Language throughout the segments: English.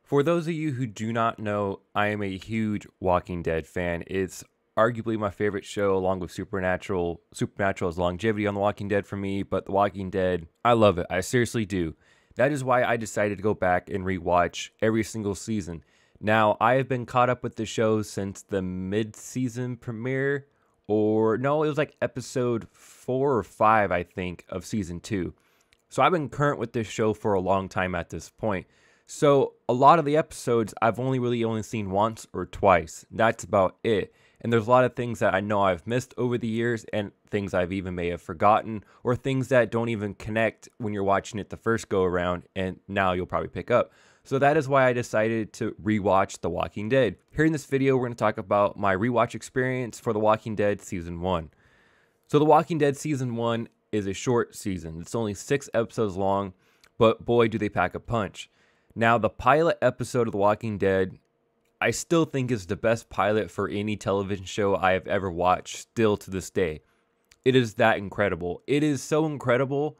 For those of you who do not know, I am a huge Walking Dead fan. It's arguably my favorite show along with Supernatural. Supernatural has longevity on The Walking Dead for me, but The Walking Dead, I love it. I seriously do. That is why I decided to go back and rewatch every single season. Now, I have been caught up with the show since the mid-season premiere, or no, it was like episode 4 or 5, I think, of season 2. So I've been current with this show for a long time at this point. So a lot of the episodes I've only seen once or twice. That's about it. And there's a lot of things that I know I've missed over the years and things I've even may have forgotten or things that don't even connect when you're watching it the first go around and now you'll probably pick up. So that is why I decided to rewatch The Walking Dead. Here in this video, we're going to talk about my rewatch experience for The Walking Dead Season 1. So The Walking Dead Season 1 is a short season. It's only 6 episodes long, but boy, do they pack a punch. Now, the pilot episode of The Walking Dead, I still think is the best pilot for any television show I have ever watched, still to this day. It is that incredible. It is so incredible,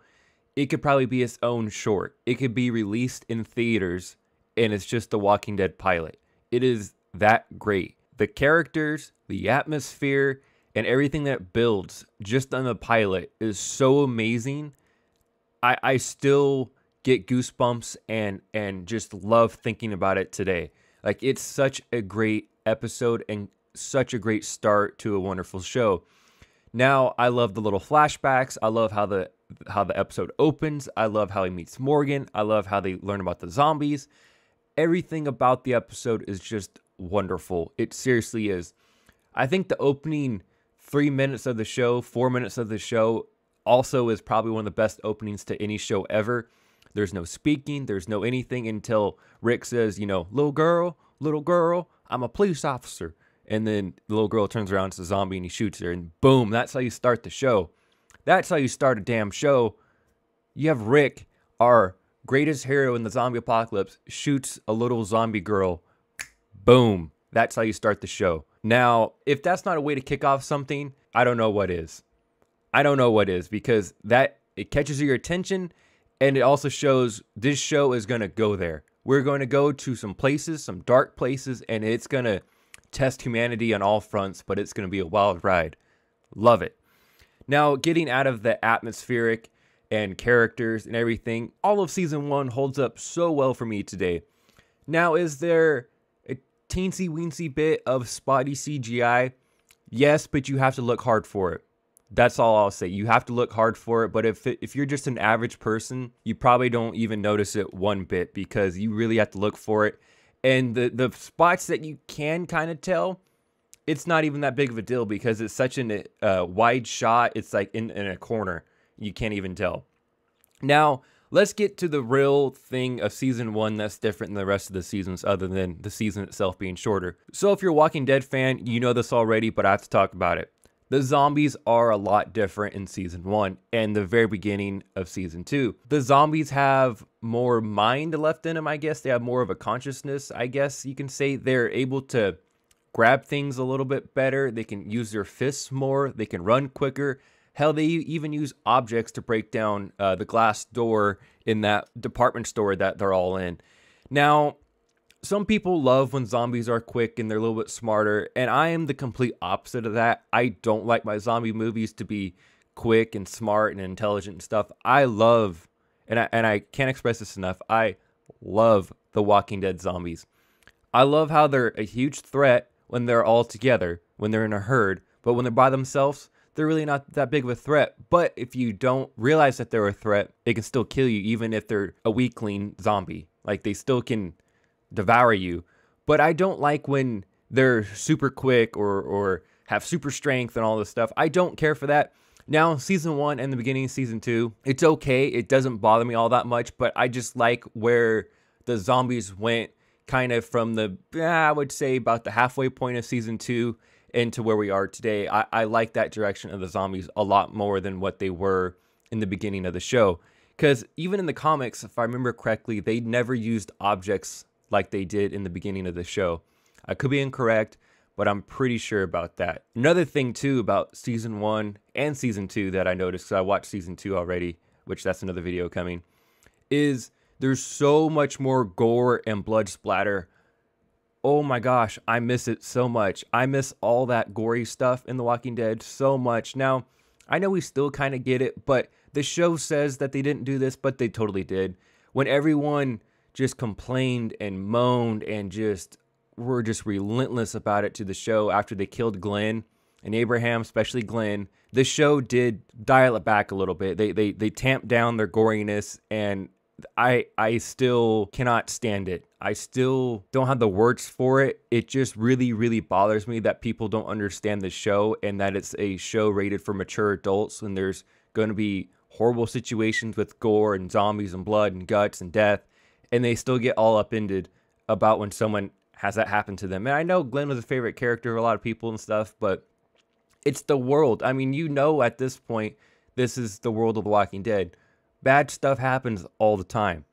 it could probably be its own short. It could be released in theaters, and it's just The Walking Dead pilot. It is that great. The characters, the atmosphere, and everything that builds just on the pilot is so amazing. I still get goosebumps and just love thinking about it today. Like, it's such a great episode and such a great start to a wonderful show. Now, I love the little flashbacks. I love how the episode opens. I love how he meets Morgan. I love how they learn about the zombies. Everything about the episode is just wonderful. It seriously is. I think the opening 3 minutes of the show, 4 minutes of the show also is probably one of the best openings to any show ever. There's no speaking, there's no anything until Rick says, you know, little girl, I'm a police officer. And then the little girl turns around, it's a zombie, and he shoots her, and boom, that's how you start the show. That's how you start a damn show. You have Rick, our greatest hero in the zombie apocalypse, shoots a little zombie girl. Boom. That's how you start the show. Now, if that's not a way to kick off something, I don't know what is. I don't know what is, because it catches your attention. And it also shows this show is going to go there. We're going to go to some places, some dark places, and it's going to test humanity on all fronts, but it's going to be a wild ride. Love it. Now, getting out of the atmospheric and characters and everything, all of Season 1 holds up so well for me today. Now, is there a teensy-weensy bit of spotty CGI? Yes, but you have to look hard for it. That's all I'll say. You have to look hard for it, but if you're just an average person, you probably don't even notice it one bit because you really have to look for it. And the spots that you can kind of tell, it's not even that big of a deal because it's such a wide shot. It's like in a corner. You can't even tell. Now, let's get to the real thing of Season 1 that's different than the rest of the seasons other than the season itself being shorter. So if you're a Walking Dead fan, you know this already, but I have to talk about it. The zombies are a lot different in Season 1 and the very beginning of Season 2. The zombies have more mind left in them, I guess. They have more of a consciousness, I guess you can say. They're able to grab things a little bit better. They can use their fists more. They can run quicker. Hell, they even use objects to break down the glass door in that department store that they're all in. Now, some people love when zombies are quick and they're a little bit smarter, and I am the complete opposite of that. I don't like my zombie movies to be quick and smart and intelligent and stuff. I love, and I can't express this enough, I love the Walking Dead zombies. I love how they're a huge threat when they're all together, when they're in a herd, but when they're by themselves, they're really not that big of a threat. But if you don't realize that they're a threat, they can still kill you even if they're a weakling zombie. Like, they still can devour you. But I don't like when they're super quick or have super strength and all this stuff. I don't care for that. Now, Season 1 and the beginning of Season 2, it's okay. It doesn't bother me all that much, but I just like where the zombies went kind of from the, I would say about the halfway point of Season 2 into where we are today. I like that direction of the zombies a lot more than what they were in the beginning of the show. Because even in the comics, if I remember correctly, they never used objects like they did in the beginning of the show. I could be incorrect, but I'm pretty sure about that. Another thing too about Season 1 and Season 2 that I noticed, because I watched Season 2 already, which that's another video coming, is There's so much more gore and blood splatter. Oh my gosh, I miss it so much. I miss all that gory stuff in The Walking Dead so much. Now, I know we still kind of get it, but the show says that they didn't do this, but they totally did. When everyone just complained and moaned and just were just relentless about it to the show after they killed Glenn and Abraham, especially Glenn, the show did dial it back a little bit. They tamped down their goriness, and I still cannot stand it. I still don't have the words for it. It just really, really bothers me that people don't understand the show and that it's a show rated for mature adults, and there's going to be horrible situations with gore and zombies and blood and guts and death, and they still get all upended about when someone has that happen to them. And I know Glenn was a favorite character of a lot of people and stuff, but it's the world. I mean, at this point, this is the world of The Walking Dead. Bad stuff happens all the time,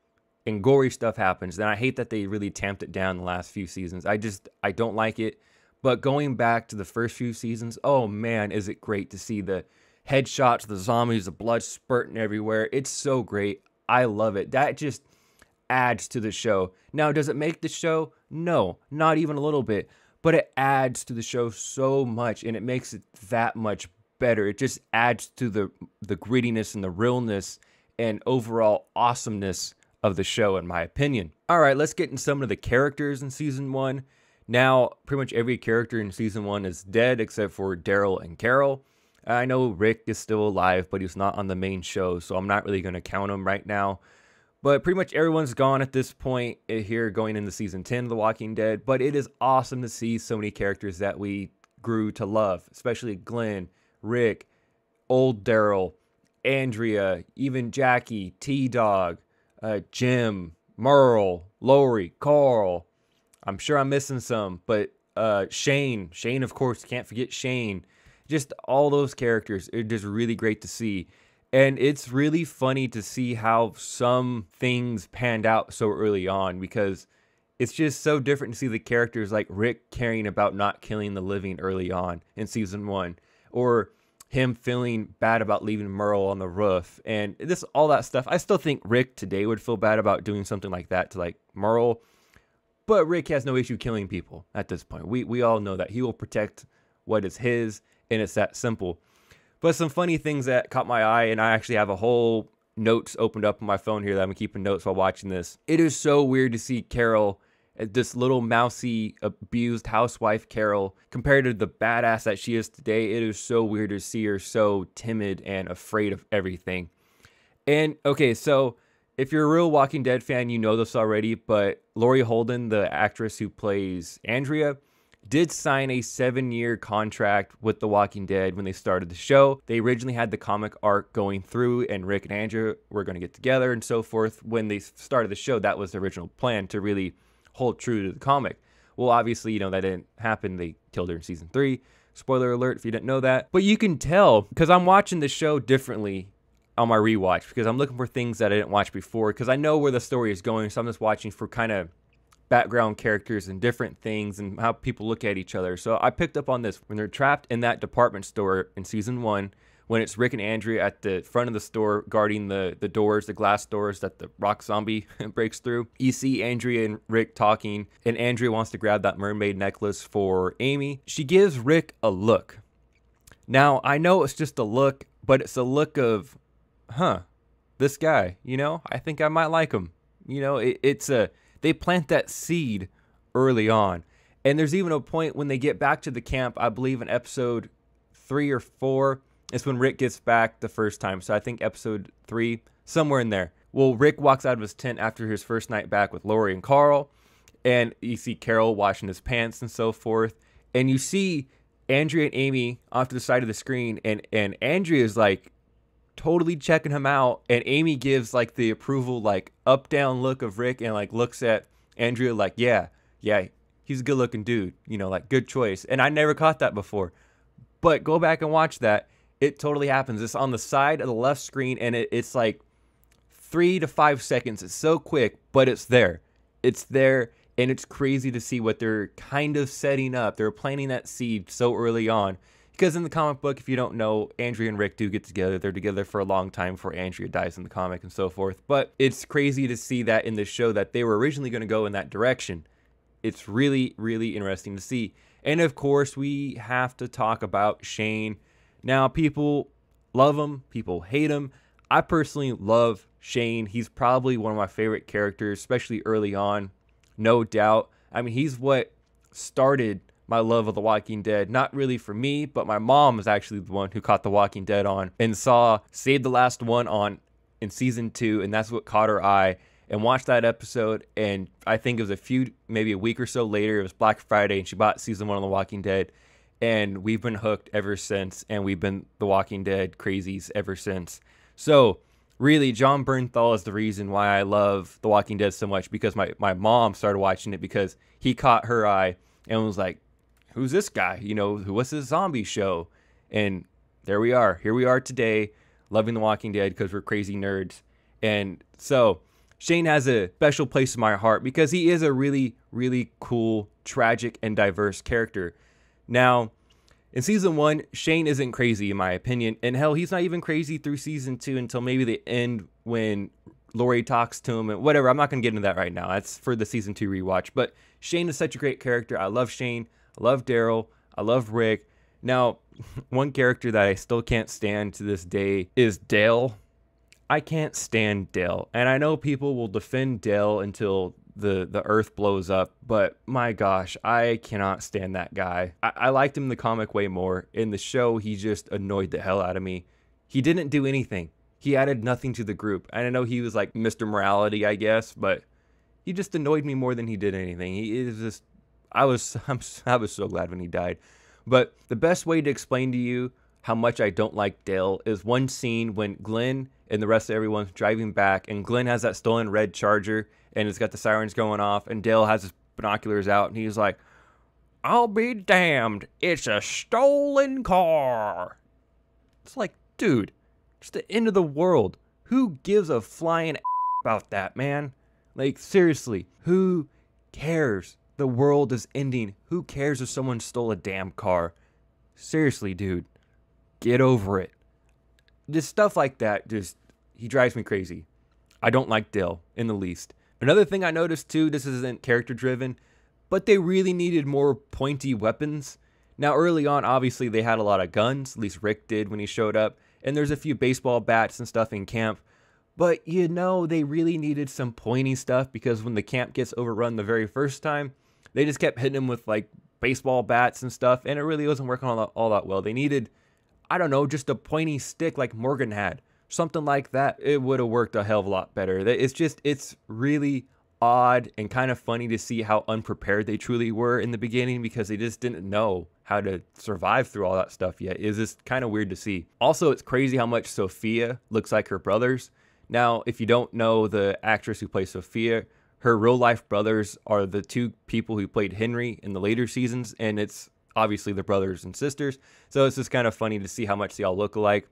and gory stuff happens, and I hate that they really tamped it down the last few seasons. I don't like it. But going back to the first few seasons, oh man, is it great to see the headshots, the zombies, the blood spurting everywhere. It's so great. I love it. That just adds to the show. Now, does it make the show? No, not even a little bit. But it adds to the show so much, and it makes it that much better. It just adds to the grittiness and the realness and overall awesomeness of the show, in my opinion. All right, let's get into some of the characters in season 1. Now, pretty much every character in season 1 is dead except for Daryl and Carol. I know Rick is still alive, but he's not on the main show, so I'm not really going to count him right now. But pretty much everyone's gone at this point here going into season 10 of The Walking Dead. But it is awesome to see so many characters that we grew to love, especially Glenn, Rick, old Daryl, Andrea, even Jackie, T-Dog, Jim, Merle, Lori, Carl. I'm sure I'm missing some, but Shane, of course, can't forget Shane. Just all those characters, it's just really great to see. And it's really funny to see how some things panned out so early on, because it's just so different to see the characters like Rick caring about not killing the living early on in season 1, or him feeling bad about leaving Merle on the roof, and all that stuff. I still think Rick today would feel bad about doing something like that to like Merle, but Rick has no issue killing people at this point. We all know that he will protect what is his, and it's that simple. But some funny things that caught my eye, and I actually have a whole notes opened up on my phone here that I'm keeping notes while watching this. It is so weird to see Carol, this little mousy, abused housewife Carol, compared to the badass that she is today. It is so weird to see her so timid and afraid of everything. And okay, so if you're a real Walking Dead fan, you know this already, but Laurie Holden, the actress who plays Andrea, did sign a 7-year contract with The Walking Dead when they started the show. They originally had the comic arc going through, and Rick and Andrea were going to get together and so forth. When they started the show, that was the original plan, to really hold true to the comic. Well, obviously, that didn't happen. They killed her in season 3. Spoiler alert if you didn't know that. But you can tell, because I'm watching the show differently on my rewatch, because I'm looking for things that I didn't watch before, because I know where the story is going, so I'm just watching for kind of background characters and different things and how people look at each other. So I picked up on this when they're trapped in that department store in season 1, when it's Rick and Andrea at the front of the store guarding the doors, the glass doors that the rock zombie breaks through. You see Andrea and Rick talking, and Andrea wants to grab that mermaid necklace for Amy. She gives Rick a look. Now, I know it's just a look, but it's a look of, this guy, I think I might like him. They plant that seed early on. And there's even a point when they get back to the camp, I believe in episode 3 or 4, is when Rick gets back the first time. So I think episode 3, somewhere in there. Well, Rick walks out of his tent after his first night back with Lori and Carl. And you see Carol washing his pants and so forth. And you see Andrea and Amy off to the side of the screen. And Andrea is like totally checking him out. And Amy gives like the approval, like up down look of Rick, and like looks at Andrea like, yeah, he's a good looking dude, like good choice. And I never caught that before, but go back and watch that. It totally happens. It's on the side of the left screen, and it's like 3 to 5 seconds. It's so quick, but it's there. And it's crazy to see what they're kind of setting up. They're planting that seed so early on, Because in the comic book, if you don't know, Andrea and Rick do get together. They're together for a long time before Andrea dies in the comic and so forth. But it's crazy to see that in the show that they were originally going to go in that direction. It's really, really interesting to see. And of course, we have to talk about Shane. Now, people love him, people hate him. I personally love Shane. He's probably one of my favorite characters, especially early on, no doubt. I mean, he's what started my love of The Walking Dead. Not really for me, but my mom was actually the one who caught The Walking Dead on and saw Save the Last One on in season 2, and that's what caught her eye, and watched that episode. And I think it was maybe a week or so later, it was Black Friday, and she bought season 1 of The Walking Dead, and we've been hooked ever since, and we've been The Walking Dead crazies ever since. So really, John Bernthal is the reason why I love The Walking Dead so much, because my mom started watching it because he caught her eye and was like, who's this guy? You know, what's this zombie show? And there we are. Here we are today, loving The Walking Dead because we're crazy nerds. And so Shane has a special place in my heart because he is a really, really cool, tragic, and diverse character. Now, in season 1, Shane isn't crazy in my opinion. And hell, he's not even crazy through season 2 until maybe the end when Lori talks to him and whatever. I'm not going to get into that right now. That's for the season 2 rewatch. But Shane is such a great character. I love Shane. I love Daryl. I love Rick. Now, one character that I still can't stand to this day is Dale. I can't stand Dale. And I know people will defend Dale until the earth blows up, but my gosh, I cannot stand that guy. I liked him in the comic way more. In the show, he just annoyed the hell out of me. He didn't do anything. He added nothing to the group. And I know he was like Mr. Morality, I guess, but he just annoyed me more than he did anything. He is just, I was so glad when he died. But the best way to explain to you how much I don't like Dale is one scene when Glenn and the rest of everyone's driving back, and Glenn has that stolen red Charger, and it's got the sirens going off, and Dale has his binoculars out, and he's like, I'll be damned, it's a stolen car. It's like, dude, it's the end of the world. Who gives a flying about that, man? Like, seriously, who cares? The world is ending. Who cares if someone stole a damn car? Seriously, dude, get over it. Just stuff like that, he drives me crazy. I don't like Dale in the least. Another thing I noticed too, this isn't character driven, but they really needed more pointy weapons. Now early on, obviously they had a lot of guns, at least Rick did when he showed up, and there's a few baseball bats and stuff in camp. But you know, they really needed some pointy stuff, because when the camp gets overrun the very first time, they just kept hitting him with like baseball bats and stuff, and it really wasn't working all that well. They needed, I don't know, just a pointy stick like Morgan had. Something like that. It would have worked a hell of a lot better. It's really odd and kind of funny to see how unprepared they truly were in the beginning, because they just didn't know how to survive through all that stuff yet. It's just kind of weird to see. Also, it's crazy how much Sophia looks like her brothers. Now, if you don't know the actress who plays Sophia, her real life brothers are the two people who played Henry in the later seasons, and it's obviously the brothers and sisters. So it's just kind of funny to see how much they all look alike.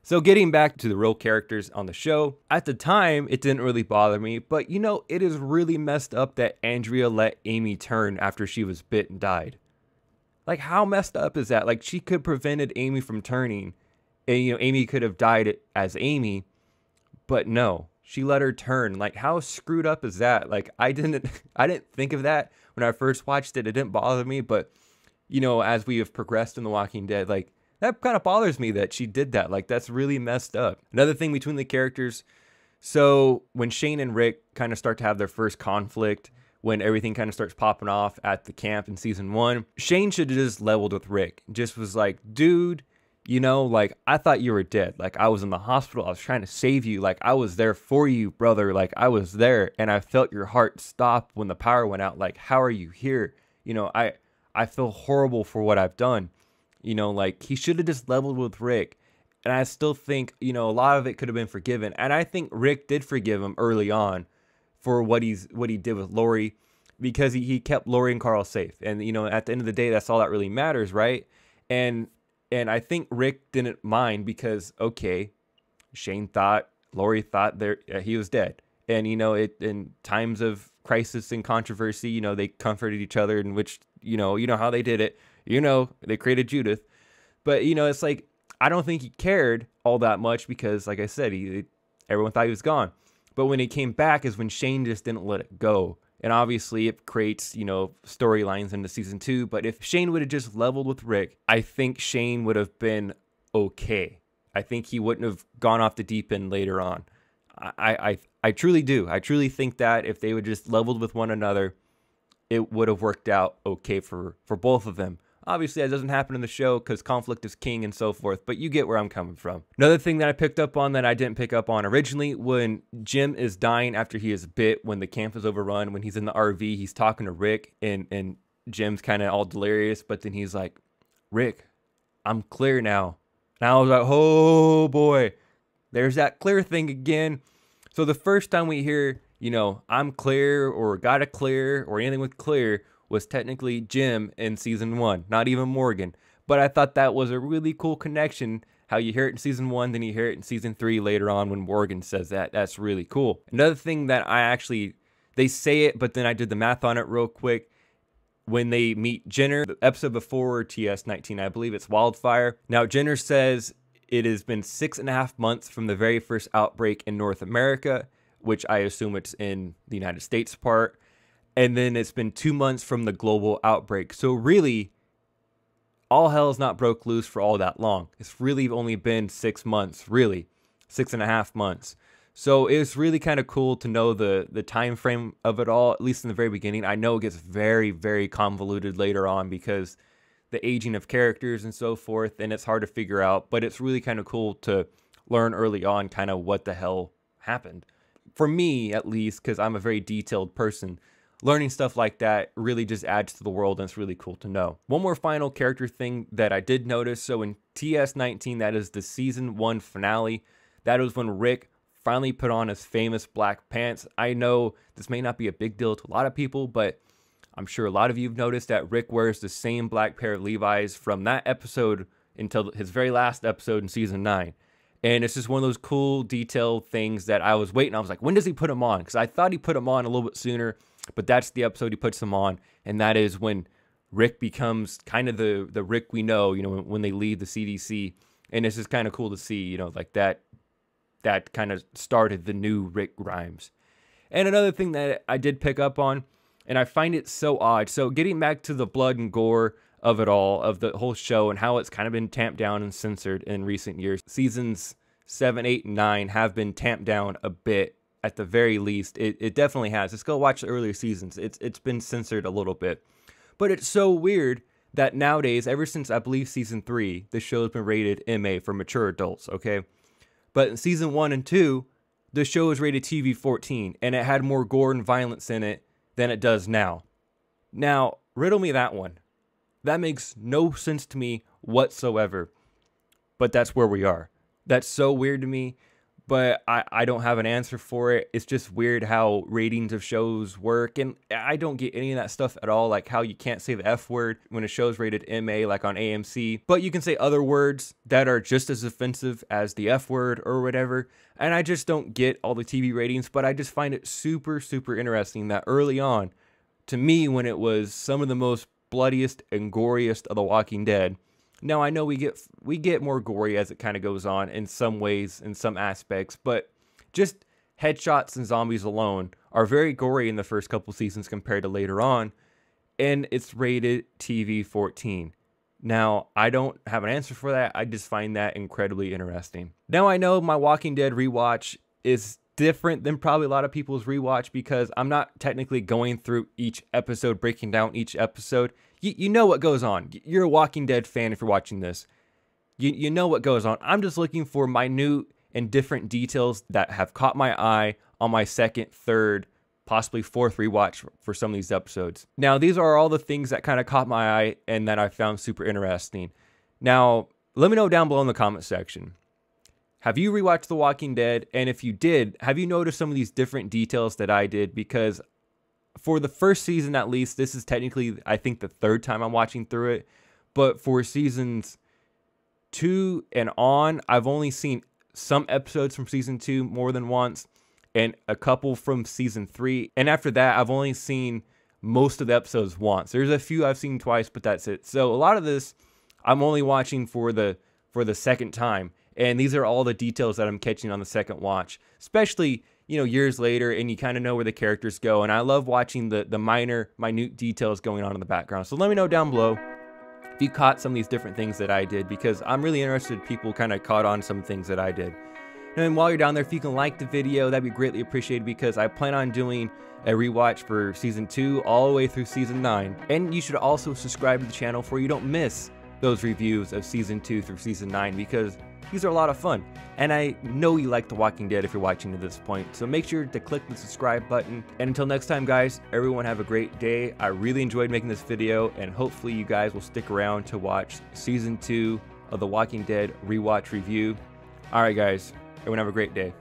So getting back to the real characters on the show, at the time, it didn't really bother me, but you know, it is really messed up that Andrea let Amy turn after she was bit and died. Like, how messed up is that? Like, she could have prevented Amy from turning, and you know, Amy could have died as Amy, but no, she let her turn. Like, how screwed up is that? Like, I didn't think of that when I first watched it. It didn't bother me, but you know, as we have progressed in The Walking Dead, like, that kind of bothers me that she did that. Like, that's really messed up. Another thing between the characters, so when Shane and Rick kind of start to have their first conflict, when everything kind of starts popping off at the camp in season 1, Shane should have just leveled with Rick. Just was like, dude, you know, like, I thought you were dead. Like, I was in the hospital. I was trying to save you. Like, I was there for you, brother. Like, I was there, and I felt your heart stop when the power went out. Like, how are you here? You know, I feel horrible for what I've done. You know, like, he should have just leveled with Rick. And I still think, you know, a lot of it could have been forgiven. And I think Rick did forgive him early on for what he did with Lori, because he kept Lori and Carl safe. And, you know, at the end of the day, that's all that really matters, right? And I think Rick didn't mind because, okay, Lori thought he was dead. And, you know, in times of crisis and controversy, you know, they comforted each other, in which, you know how they did it. You know, they created Judith. But, you know, it's like, I don't think he cared all that much because, like I said, everyone thought he was gone. But when he came back is when Shane just didn't let it go. And obviously it creates, you know, storylines into season 2. But if Shane would have just leveled with Rick, I think Shane would have been okay. I think he wouldn't have gone off the deep end later on. I truly do. I truly think that if they would just leveled with one another, it would have worked out okay for both of them. Obviously, that doesn't happen in the show because conflict is king and so forth, but you get where I'm coming from. Another thing that I picked up on that I didn't pick up on originally, when Jim is dying after he is bit, when the camp is overrun, when he's in the RV, he's talking to Rick, and Jim's kind of all delirious, but then he's like, Rick, I'm clear now. And I was like, oh boy, there's that clear thing again. So the first time we hear, you know, I'm clear or gotta clear or anything with clear was technically Jim in season 1, not even Morgan. But I thought that was a really cool connection, how you hear it in season 1, then you hear it in season 3 later on when Morgan says that. That's really cool. Another thing that they say it, but then I did the math on it real quick. When they meet Jenner, the episode before TS19, I believe it's Wildfire. Now, Jenner says it has been 6.5 months from the very first outbreak in North America, which I assume it's in the United States part. And then it's been 2 months from the global outbreak. So really, all hell's not broke loose for all that long. It's really only been 6 months, really. 6.5 months. So it's really kind of cool to know the time frame of it all, at least in the very beginning. I know it gets very, very convoluted later on because the aging of characters and so forth, and it's hard to figure out. But it's really kind of cool to learn early on kind of what the hell happened. For me, at least, because I'm a very detailed person, learning stuff like that really just adds to the world, and it's really cool to know. One more final character thing that I did notice. So in TS19, that is the season 1 finale. That was when Rick finally put on his famous black pants. I know this may not be a big deal to a lot of people, but I'm sure a lot of you have noticed that Rick wears the same black pair of Levi's from that episode until his very last episode in season 9. And it's just one of those cool detailed things that I was waiting. I was like, when does he put them on? Because I thought he put them on a little bit sooner, but that's the episode he puts them on. And that is when Rick becomes kind of the Rick we know, you know, when they leave the CDC. And it's just kind of cool to see, you know, like that kind of started the new Rick Grimes. And another thing that I did pick up on, and I find it so odd. So getting back to the blood and gore of it all, of the whole show, and how it's kind of been tamped down and censored in recent years. Seasons 7, 8, and 9 have been tamped down a bit, at the very least. It definitely has. Let's go watch the earlier seasons. It's been censored a little bit. But it's so weird that nowadays, ever since I believe season 3, the show has been rated MA for mature adults, okay? But in season 1 and 2, the show is rated TV-14, and it had more gore and violence in it than it does now. Now, riddle me that one. That makes no sense to me whatsoever. But that's where we are. That's so weird to me, but I don't have an answer for it. It's just weird how ratings of shows work, and I don't get any of that stuff at all, like how you can't say the F word when a show's rated MA, like on AMC, but you can say other words that are just as offensive as the F word or whatever, and I just don't get all the TV ratings, but I just find it super, super interesting that early on, to me, when it was some of the most bloodiest and goriest of The Walking Dead. Now, I know we get more gory as it kind of goes on in some ways, in some aspects, but just headshots and zombies alone are very gory in the first couple seasons compared to later on, and it's rated TV-14. Now, I don't have an answer for that. I just find that incredibly interesting. Now, I know my Walking Dead rewatch is different than probably a lot of people's rewatch because I'm not technically going through each episode, breaking down each episode. You know what goes on. You're a Walking Dead fan if you're watching this. You know what goes on. I'm just looking for minute and different details that have caught my eye on my second, third, possibly fourth rewatch for some of these episodes. Now, these are all the things that kind of caught my eye and that I found super interesting. Now, let me know down below in the comment section. Have you rewatched The Walking Dead? And if you did, have you noticed some of these different details that I did? Because for the first season, at least, this is technically, I think, the third time I'm watching through it. But for seasons 2 and on, I've only seen some episodes from season 2 more than once, and a couple from season 3. And after that, I've only seen most of the episodes once. There's a few I've seen twice, but that's it. So a lot of this I'm only watching for the second time, and these are all the details that I'm catching on the second watch, especially, you know, years later, and you kind of know where the characters go. And I love watching the minute details going on in the background. So let me know down below if you caught some of these different things that I did, because I'm really interested if people kind of caught on some things that I did. And while you're down there, if you can like the video, that'd be greatly appreciated, because I plan on doing a rewatch for season 2 all the way through season 9. And you should also subscribe to the channel so you don't miss those reviews of season 2 through season 9, because these are a lot of fun. And I know you like The Walking Dead if you're watching to this point, so make sure to click the subscribe button. And until next time, guys, everyone have a great day. I really enjoyed making this video, and hopefully you guys will stick around to watch season 2 of The Walking Dead rewatch review. Alright guys, everyone have a great day.